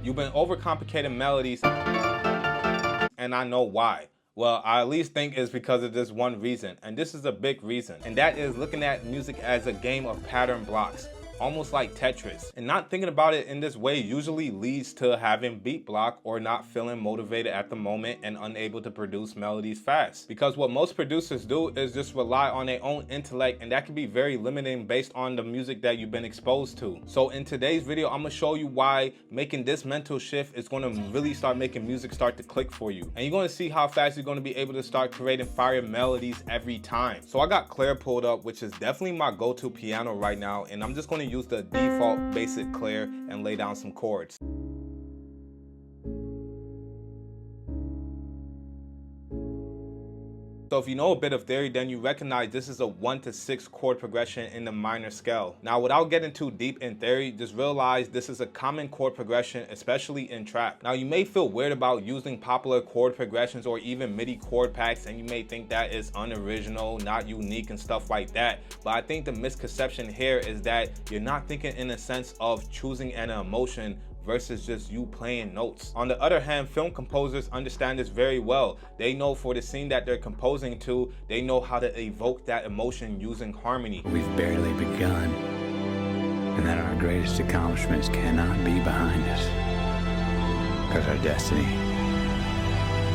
You've been overcomplicating melodies, and I know why. Well, I at least think it's because of this one reason, and this is a big reason, and that is looking at music as a game of pattern blocks, almost like Tetris. And not thinking about it in this way usually leads to having beat block or not feeling motivated at the moment and unable to produce melodies fast. Because what most producers do is just rely on their own intellect, and that can be very limiting based on the music that you've been exposed to. So in today's video, I'm gonna show you why making this mental shift is gonna really start making music start to click for you. And you're gonna see how fast you're gonna be able to start creating fire melodies every time. So I got Claire pulled up, which is definitely my go-to piano right now, and I'm just gonna use the default basic Claire and lay down some chords. So if you know a bit of theory, then you recognize this is a 1 to 6 chord progression in the minor scale. Now, without getting too deep in theory, just realize this is a common chord progression, especially in trap. Now, you may feel weird about using popular chord progressions or even MIDI chord packs, and you may think that is unoriginal, not unique and stuff like that. But I think the misconception here is that you're not thinking in a sense of choosing an emotion versus just you playing notes. On the other hand, film composers understand this very well. They know for the scene that they're composing to, they know how to evoke that emotion using harmony. We've barely begun, and that our greatest accomplishments cannot be behind us, because our destiny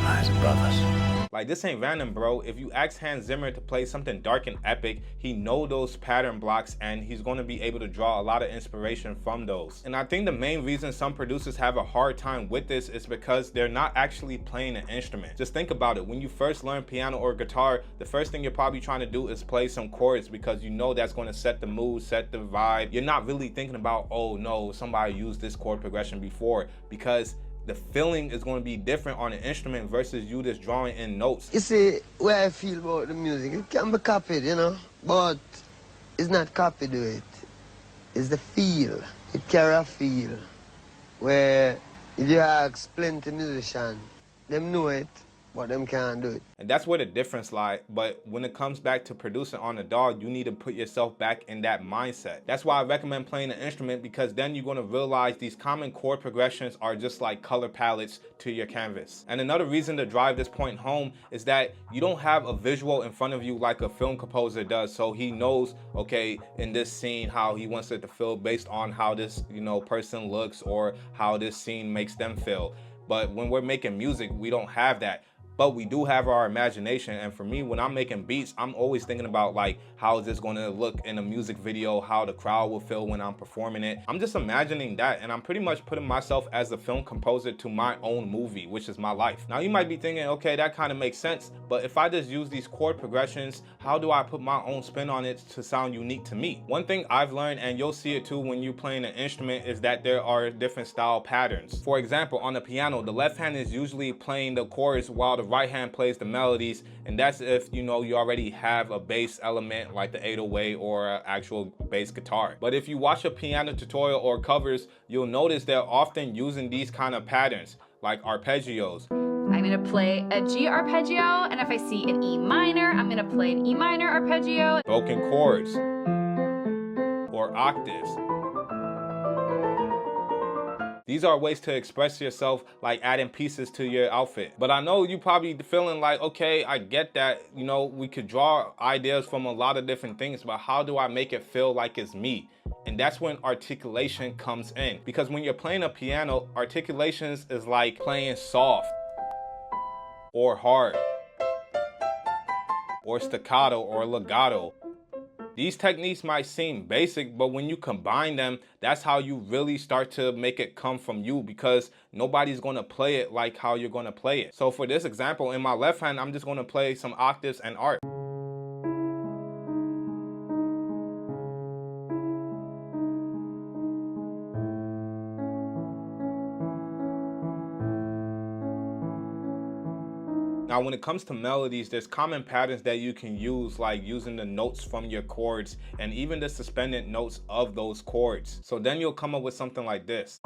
lies above us. Like, this ain't random, bro. If you ask Hans Zimmer to play something dark and epic, he knows those pattern blocks, and he's going to be able to draw a lot of inspiration from those. And I think the main reason some producers have a hard time with this is because they're not actually playing an instrument. Just think about it. When you first learn piano or guitar, the first thing you're probably trying to do is play some chords, because you know that's going to set the mood, set the vibe. You're not really thinking about, oh no, somebody used this chord progression before, because the feeling is going to be different on an instrument versus you just drawing in notes. You see, where I feel about the music, it can be copied, you know, but it's not copied to it. It's the feel. It carry a feel where if you ask plenty musicians, them know it, but them can't do it. And that's where the difference lies. But when it comes back to producing on the DAW, you need to put yourself back in that mindset. That's why I recommend playing an instrument, because then you're going to realize these common chord progressions are just like color palettes to your canvas. And another reason to drive this point home is that you don't have a visual in front of you like a film composer does. So he knows, okay, in this scene, how he wants it to feel based on how this, person looks or how this scene makes them feel. But when we're making music, we don't have that. But we do have our imagination, and for me, when I'm making beats, I'm always thinking about, like, how is this going to look in a music video, how the crowd will feel when I'm performing it. I'm just imagining that, and I'm pretty much putting myself as a film composer to my own movie, which is my life. Now, you might be thinking, okay, that kind of makes sense, but if I just use these chord progressions, how do I put my own spin on it to sound unique to me? One thing I've learned, and you'll see it too when you're playing an instrument, is that there are different style patterns. For example, on the piano, the left hand is usually playing the chords while the right hand plays the melodies, and that's if you already have a bass element like the 808 or an actual bass guitar. But if you watch a piano tutorial or covers, you'll notice they're often using these kind of patterns like arpeggios. I'm gonna play a G arpeggio, and if I see an E minor, I'm gonna play an E minor arpeggio. Broken chords or octaves. These are ways to express yourself, like adding pieces to your outfit. But I know you probably feeling like, okay, I get that, we could draw ideas from a lot of different things, but how do I make it feel like it's me? And that's when articulation comes in. Because when you're playing a piano, articulations is like playing soft or hard or staccato or legato. These techniques might seem basic, but when you combine them, that's how you really start to make it come from you, because nobody's going to play it like how you're going to play it. So for this example, in my left hand, I'm just going to play some octaves and art. Now, when it comes to melodies, there's common patterns that you can use, like using the notes from your chords and even the suspended notes of those chords. So then you'll come up with something like this.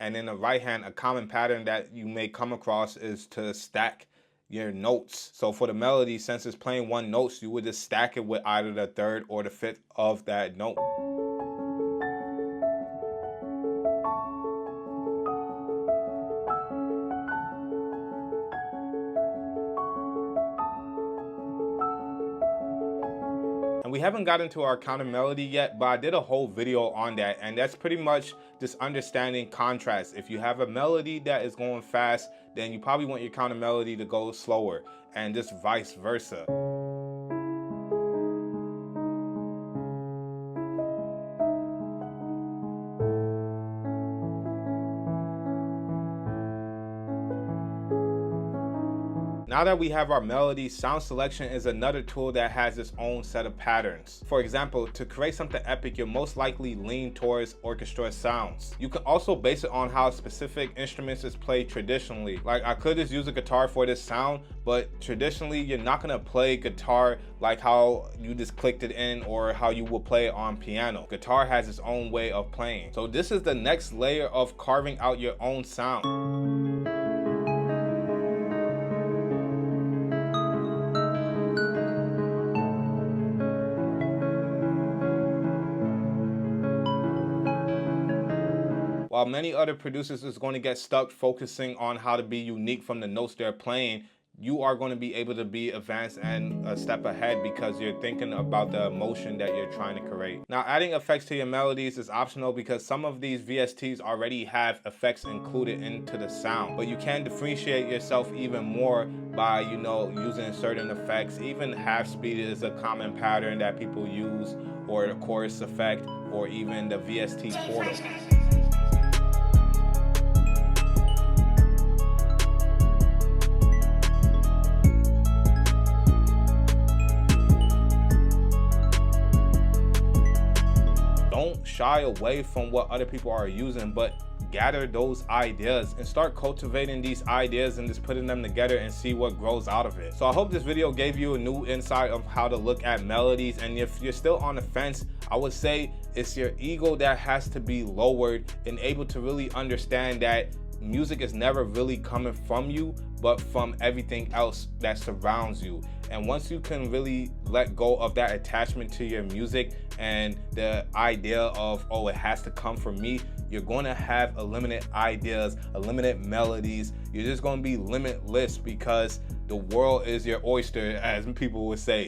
And in the right hand, a common pattern that you may come across is to stack your notes. So for the melody, since it's playing one note, you would just stack it with either the third or the fifth of that note. And we haven't gotten to our counter melody yet, but I did a whole video on that, and that's pretty much just understanding contrast. If you have a melody that is going fast, then you probably want your counter melody to go slower, and just vice versa. Now that we have our melody, sound selection is another tool that has its own set of patterns. For example, to create something epic, you'll most likely lean towards orchestra sounds. You can also base it on how specific instruments is played traditionally. Like, I could just use a guitar for this sound, but traditionally you're not gonna play guitar like how you just clicked it in or how you will play it on piano. Guitar has its own way of playing. So this is the next layer of carving out your own sound. While many other producers is going to get stuck focusing on how to be unique from the notes they're playing, you are going to be able to be advanced and a step ahead because you're thinking about the emotion that you're trying to create. Now, adding effects to your melodies is optional because some of these VSTs already have effects included into the sound, but you can differentiate yourself even more by, using certain effects. Even half speed is a common pattern that people use, or the chorus effect, or even the VST portal. Don't shy away from what other people are using, but gather those ideas and start cultivating these ideas and just putting them together and see what grows out of it. So I hope this video gave you a new insight of how to look at melodies. And if you're still on the fence, I would say it's your ego that has to be lowered and able to really understand that music is never really coming from you, but from everything else that surrounds you. And once you can really let go of that attachment to your music and the idea of, oh, it has to come from me, you're going to have unlimited ideas, unlimited melodies. You're just going to be limitless because the world is your oyster, as people would say.